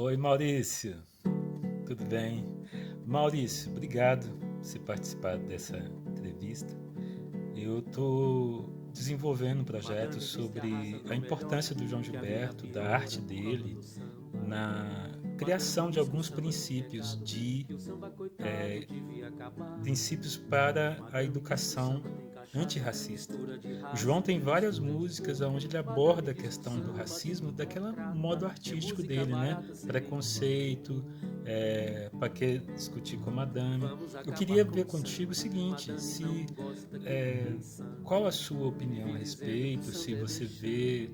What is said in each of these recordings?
Oi, Maurício, tudo bem? Maurício, obrigado por você participar dessa entrevista. Eu estou desenvolvendo um projeto sobre a importância do João Gilberto, da arte dele, na criação de alguns princípios para a educação antirracista. O João tem várias músicas onde ele aborda a questão do racismo daquele modo artístico dele, né? Preconceito, para que discutir com a madame. Eu queria ver contigo o seguinte, se qual a sua opinião a respeito, se você vê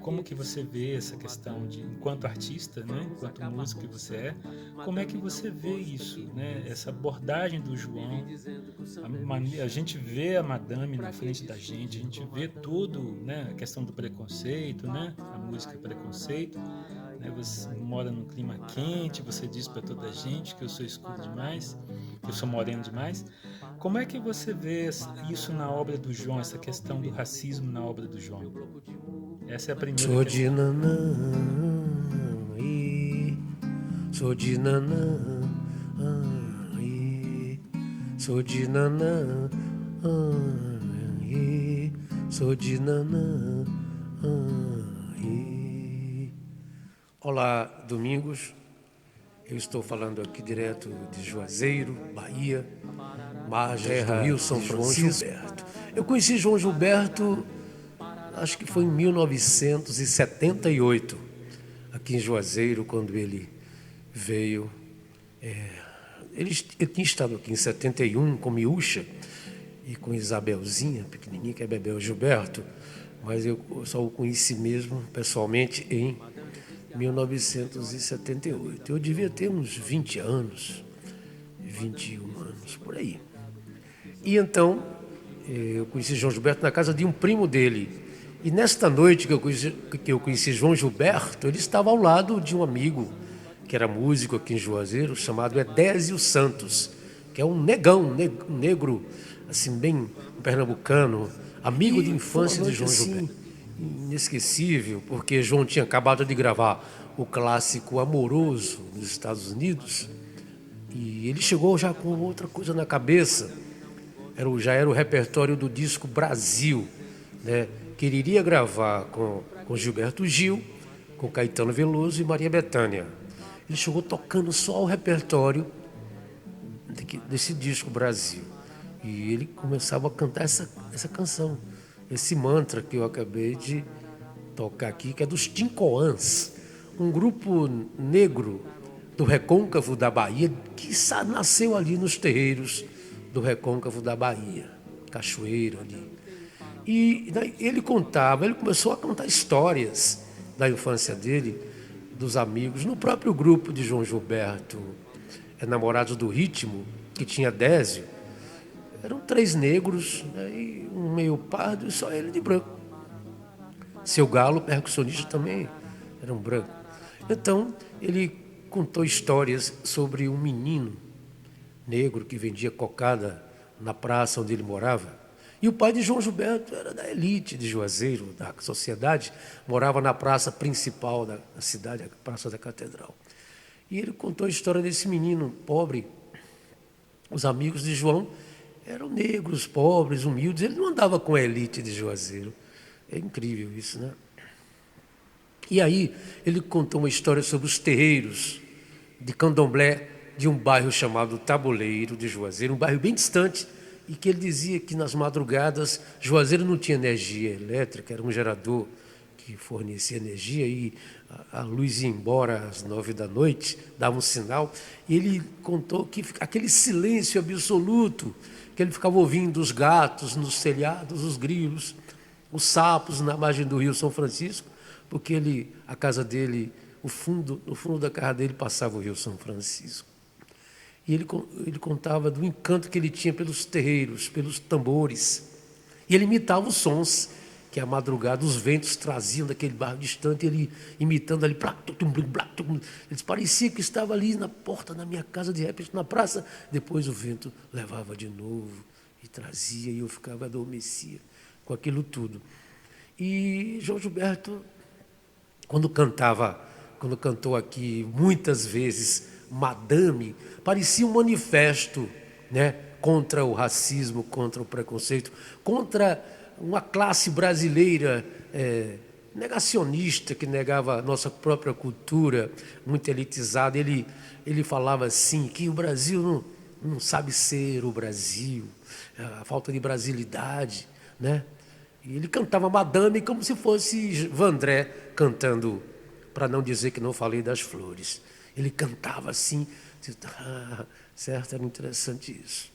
como que você vê essa questão de, enquanto artista, né, enquanto músico que você é, como é que você vê isso, né, essa abordagem do João, a gente vê a madame na frente da gente, a gente vê tudo, né, a questão do preconceito, né, a música preconceito, né, você mora num clima quente, você diz para toda a gente que eu sou escuro demais, que eu sou moreno demais. Como é que você vê isso na obra do João, essa questão do racismo na obra do João? Essa é a primeira Sou de questão. nanã, sou de nanã, sou de nanã, sou de nanã. Olá, Domingos. Eu estou falando aqui direto de Juazeiro, Bahia, margens do Rio São Francisco. Eu conheci João Gilberto, acho que foi em 1978, aqui em Juazeiro, quando ele veio. Ele tinha estado aqui em 71 com Miúcha e com Isabelzinha, pequenininha, que é Bebel Gilberto, mas eu só o conheci mesmo pessoalmente em 1978. Eu devia ter uns 20 anos, 21 anos, por aí. E então, eu conheci João Gilberto na casa de um primo dele. E nesta noite que eu conheci João Gilberto, ele estava ao lado de um amigo que era músico aqui em Juazeiro, chamado Edésio Santos, que é um negão, um negro, assim, bem pernambucano, amigo de E foi uma infância de noite João assim, Gilberto. Inesquecível, porque João tinha acabado de gravar o clássico Amoroso nos Estados Unidos, e ele chegou já com outra coisa na cabeça. Já era o repertório do disco Brasil, né? Que ele iria gravar com Gilberto Gil, com Caetano Veloso e Maria Bethânia. Ele chegou tocando só o repertório desse disco Brasil. E ele começava a cantar essa canção, esse mantra que eu acabei de tocar aqui, que é dos Tincoãs, um grupo negro do recôncavo da Bahia, que nasceu ali nos terreiros do recôncavo da Bahia, Cachoeira ali. E daí ele começou a contar histórias da infância dele, dos amigos, no próprio grupo de João Gilberto, Namorados do Ritmo, que tinha Désio. Eram 3 negros, né, e um meio pardo e só ele de branco. Seu Galo, percussionista, também era um branco. Então, ele contou histórias sobre um menino negro que vendia cocada na praça onde ele morava. E o pai de João Gilberto era da elite de Juazeiro, da sociedade, morava na praça principal da cidade, a Praça da Catedral. E ele contou a história desse menino pobre. Os amigos de João eram negros, pobres, humildes. Ele não andava com a elite de Juazeiro. É incrível isso, né? E aí ele contou uma história sobre os terreiros de candomblé de um bairro chamado Tabuleiro de Juazeiro, um bairro bem distante, e que ele dizia que nas madrugadas Juazeiro não tinha energia elétrica, era um gerador que fornecia energia e a luz ia embora às 9 da noite, dava um sinal, e ele contou que aquele silêncio absoluto, que ele ficava ouvindo os gatos nos telhados, os grilos, os sapos na margem do Rio São Francisco, porque a casa dele, no fundo da casa dele passava o Rio São Francisco. E ele contava do encanto que ele tinha pelos terreiros, pelos tambores. E ele imitava os sons que a madrugada os ventos traziam daquele bairro distante, ele imitando ali. Ele parecia que estava ali na porta da minha casa, de repente na praça. Depois o vento levava de novo e trazia, e eu ficava adormecia com aquilo tudo. E João Gilberto, quando cantava quando cantou aqui muitas vezes Madame, parecia um manifesto, né, contra o racismo, contra o preconceito, contra uma classe brasileira negacionista, que negava a nossa própria cultura, muito elitizada. Ele falava assim, que o Brasil não sabe ser o Brasil, a falta de brasilidade, né? E ele cantava Madame como se fosse Vandré cantando, para não dizer que não falei das flores. Ele cantava assim, certo, era interessante isso.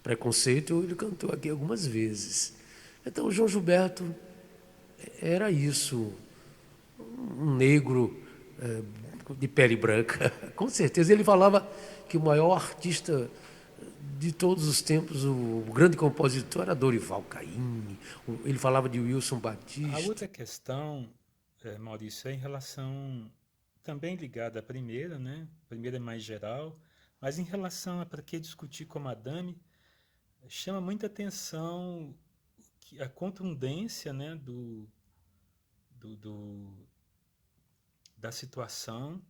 Preconceito ele cantou aqui algumas vezes. Então o João Gilberto era isso, um negro de pele branca. Com certeza ele falava que o maior artista de todos os tempos, o grande compositor era Dorival Caymmi. Ele falava de Wilson A Batista. outra questão, Maurício, é em relação, também ligada à primeira, né? A primeira é mais geral, mas em relação a para que discutir com a Madame, chama muita atenção a contundência, né, do, do- da situação,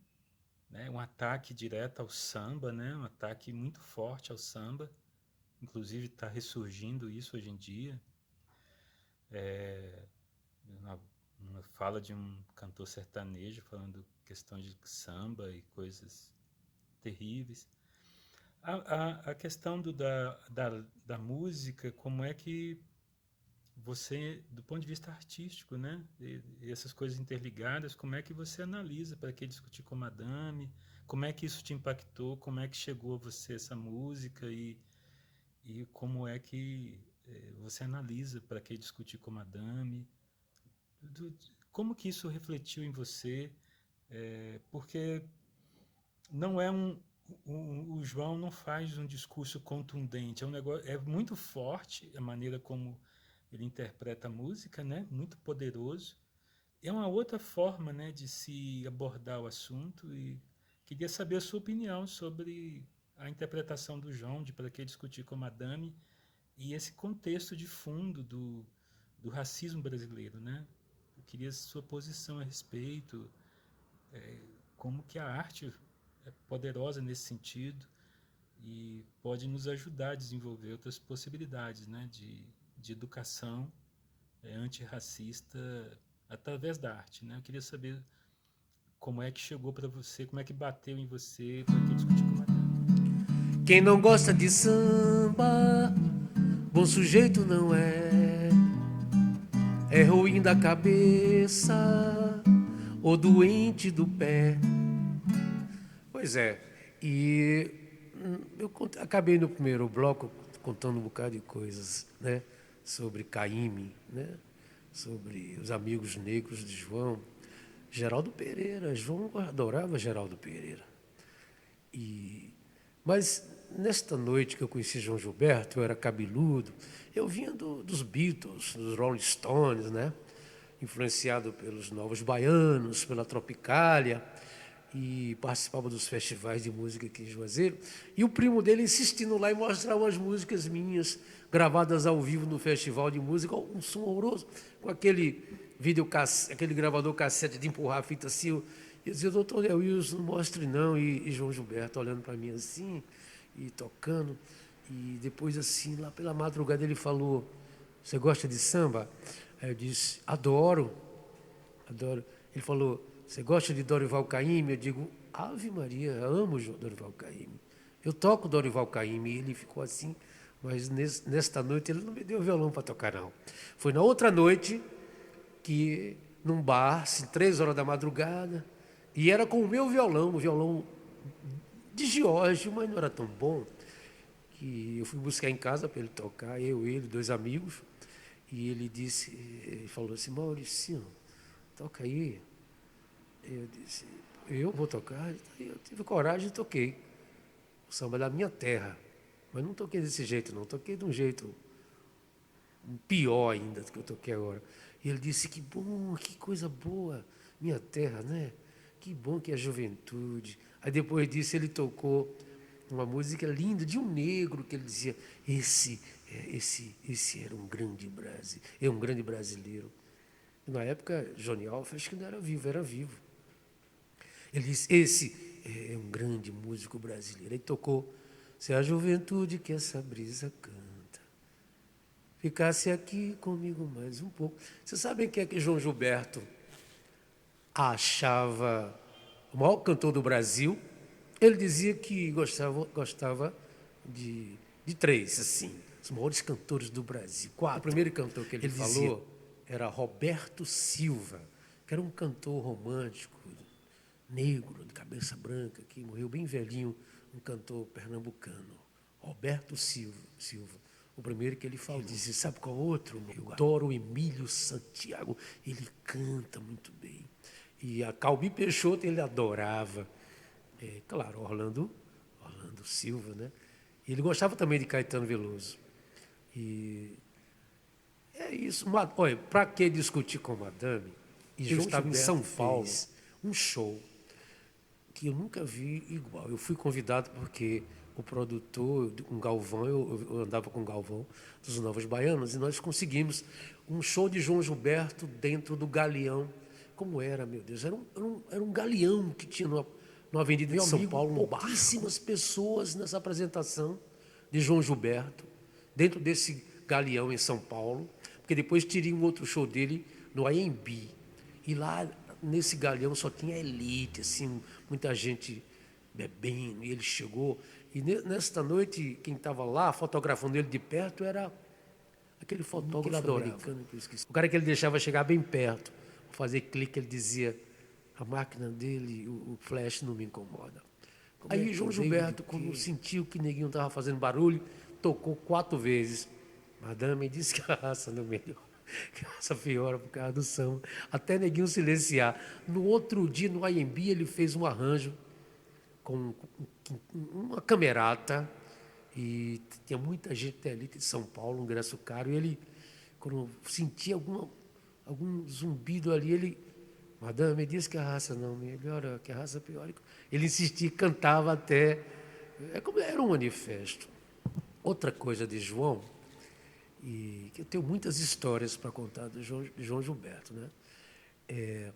né, um ataque direto ao samba, né, um ataque muito forte ao samba, inclusive está ressurgindo isso hoje em dia. Uma, uma fala de um cantor sertanejo falando questão de samba e coisas terríveis. A questão da música, como é que você, do ponto de vista artístico, né, e essas coisas interligadas, como é que você analisa para que discutir com Madame, como é que isso te impactou, como é que chegou a você essa música e como é que você analisa para que discutir com Madame, do, como que isso refletiu em você, porque não é o João não faz um discurso contundente, é um negócio, é muito forte a maneira como ele interpreta a música, né? Muito poderoso. É uma outra forma, né, de se abordar o assunto e queria saber a sua opinião sobre a interpretação do João, de para que discutir com a Madame e esse contexto de fundo do racismo brasileiro, né? Eu queria sua posição a respeito, como que a arte é poderosa nesse sentido e pode nos ajudar a desenvolver outras possibilidades, né, de educação antirracista através da arte, né? Eu queria saber como é que chegou para você, como é que bateu em você, para que discutir com a Madame. Quem não gosta de samba, bom sujeito não é. É ruim da cabeça ou doente do pé. Pois é, e eu acabei no primeiro bloco contando um bocado de coisas, né? Sobre Caymmi, né? Sobre os amigos negros de João. Geraldo Pereira, João adorava Geraldo Pereira. Mas nesta noite que eu conheci João Gilberto, eu era cabeludo, eu vinha dos Beatles, dos Rolling Stones, né? Influenciado pelos Novos Baianos, pela Tropicália, e participava dos festivais de música aqui em Juazeiro. E o primo dele insistindo lá em mostrar umas músicas minhas, gravadas ao vivo no festival de música, um som horroroso, com aquele aquele gravador cassete de empurrar a fita assim. Eu dizia, doutor Léo Wilson, não mostre não. E João Gilberto olhando para mim assim, e tocando. E depois, assim, lá pela madrugada, ele falou, você gosta de samba? Aí eu disse, adoro, adoro. Ele falou, você gosta de Dorival Caymmi? Eu digo, Ave Maria, amo Dorival Caymmi. Eu toco Dorival Caymmi. E ele ficou assim, mas nesta noite ele não me deu violão para tocar, não. Foi na outra noite que, num bar, assim, 3 horas da madrugada, e era com o meu violão, um violão de Giorgio, mas não era tão bom, que eu fui buscar em casa para ele tocar, ele, 2 amigos, e ele falou assim, Maurício, toca aí. Eu disse, eu vou tocar? Eu tive coragem e toquei. O samba da minha terra. Mas não toquei desse jeito, não. Toquei de um jeito pior ainda do que eu toquei agora. E ele disse, que bom, que coisa boa, minha terra, né? Que bom que é a juventude. Aí depois disso ele tocou uma música linda de um negro que ele dizia, esse era um grande é um grande brasileiro. Na época, Johnny Alves, acho que não era vivo, era vivo. Ele disse, esse é um grande músico brasileiro. Ele tocou, se a juventude que essa brisa canta, ficasse aqui comigo mais um pouco. Vocês sabem quem é que João Gilberto achava o maior cantor do Brasil? Ele dizia que gostava de três, assim, os maiores cantores do Brasil. Quatro. O primeiro cantor que ele falou era Roberto Silva, que era um cantor romântico, negro, de cabeça branca, que morreu bem velhinho, um cantor pernambucano, Roberto Silva. O primeiro que ele falou. Ele dizia, sabe qual outro? Eu adoro o Emílio Santiago, ele canta muito bem. E a Calbi Peixoto ele adorava. Claro, Orlando Silva, né? E ele gostava também de Caetano Veloso. E é isso. Olha, para que discutir com Madame? E eu estava em São Paulo, um show que eu nunca vi igual. Eu fui convidado porque o produtor, um Galvão, eu andava com o Galvão dos Novos Baianos, e nós conseguimos um show de João Gilberto dentro do Galeão. Como era, meu Deus? Era um galeão que tinha numa avenida de São Paulo, pouquíssimas pessoas nessa apresentação de João Gilberto, dentro desse galeão em São Paulo, porque depois teria um outro show dele no AMB. E lá, nesse galeão, só tinha elite, assim, muita gente bebendo, e ele chegou. E nesta noite, quem estava lá, fotografando ele de perto, era aquele fotógrafo americano que eu esqueci. O cara que ele deixava chegar bem perto, fazer clique, ele dizia, a máquina dele, o flash não me incomoda. Aí João Gilberto, quando sentiu que Neguinho estava fazendo barulho, tocou 4 vezes. Madame disse que a raça não melhora, que a raça piora por causa do samba. Até Neguinho silenciar. No outro dia, no AMB, ele fez um arranjo com uma camerata, e tinha muita gente da elite de São Paulo, um ingresso caro, e ele, quando sentia algum zumbido ali, ele, Madame disse que a raça não melhora, que a raça piora. Ele insistia, cantava até, era um manifesto. Outra coisa de João, e que eu tenho muitas histórias para contar de João Gilberto, né? É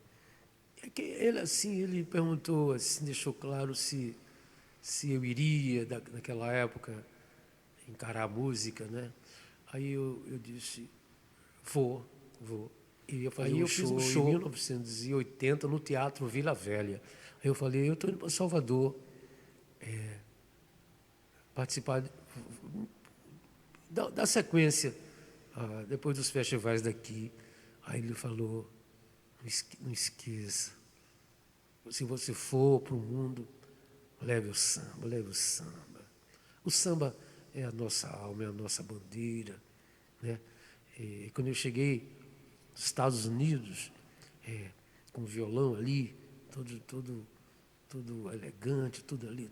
que ele, assim, ele perguntou, assim, deixou claro se eu iria, naquela época, encarar a música, né? Aí eu disse, vou. E eu fiz um show em 1980 no Teatro Vila Velha. Aí eu falei, eu estou indo para Salvador participar da sequência, depois dos festivais daqui. Aí ele falou, não esqueça, se você for para o mundo, leve o samba, leve o samba. O samba é a nossa alma, é a nossa bandeira, né? E quando eu cheguei nos Estados Unidos, com o violão ali, todo elegante, tudo ali,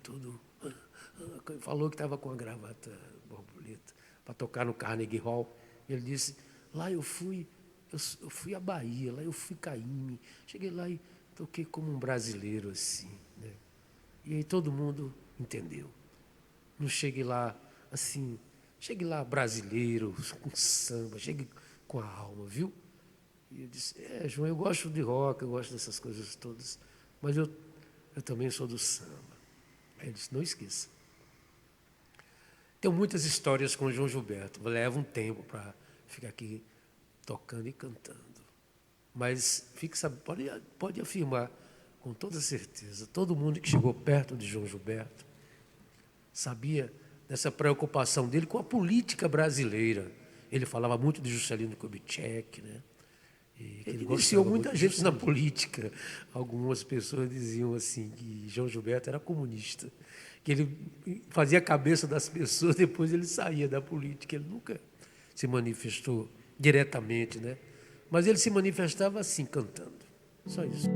falou que estava com a gravata borboleta para tocar no Carnegie Hall. Ele disse, lá eu fui à Bahia, lá eu fui Caymmi, cheguei lá e toquei como um brasileiro, assim, né? E aí todo mundo entendeu. Não cheguei lá, assim, cheguei lá brasileiro, com samba, cheguei com a alma, viu? E eu disse, João, eu gosto de rock, eu gosto dessas coisas todas, mas eu também sou do samba. Aí ele disse, não esqueça. Tenho muitas histórias com o João Gilberto, leva um tempo para ficar aqui tocando e cantando. Mas pode afirmar com toda certeza, todo mundo que chegou perto de João Gilberto sabia dessa preocupação dele com a política brasileira. Ele falava muito de Juscelino Kubitschek, né? E ele iniciou muita gente na política. Algumas pessoas diziam assim que João Gilberto era comunista, que ele fazia a cabeça das pessoas, depois ele saía da política. Ele nunca se manifestou diretamente, né? Mas ele se manifestava assim, cantando. Só isso.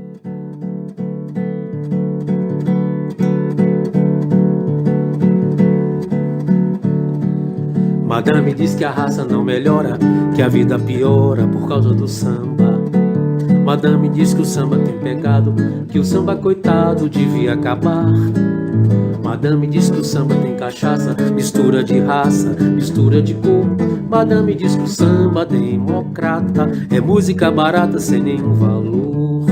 Madame diz que a raça não melhora, que a vida piora por causa do samba. Madame diz que o samba tem pecado, que o samba coitado devia acabar. Madame diz que o samba tem cachaça, mistura de raça, mistura de cor. Madame diz que o samba democrata é música barata sem nenhum valor.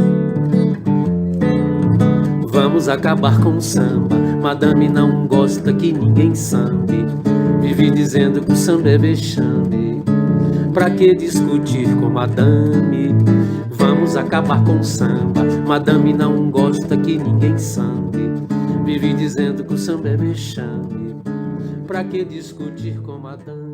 Vamos acabar com o samba. Madame não gosta que ninguém sambe. Vive dizendo que o samba é vexame. Pra que discutir com madame? Vamos acabar com o samba. Madame não gosta que ninguém sambe. Vive dizendo que o samba é vexame. Pra que discutir com madame?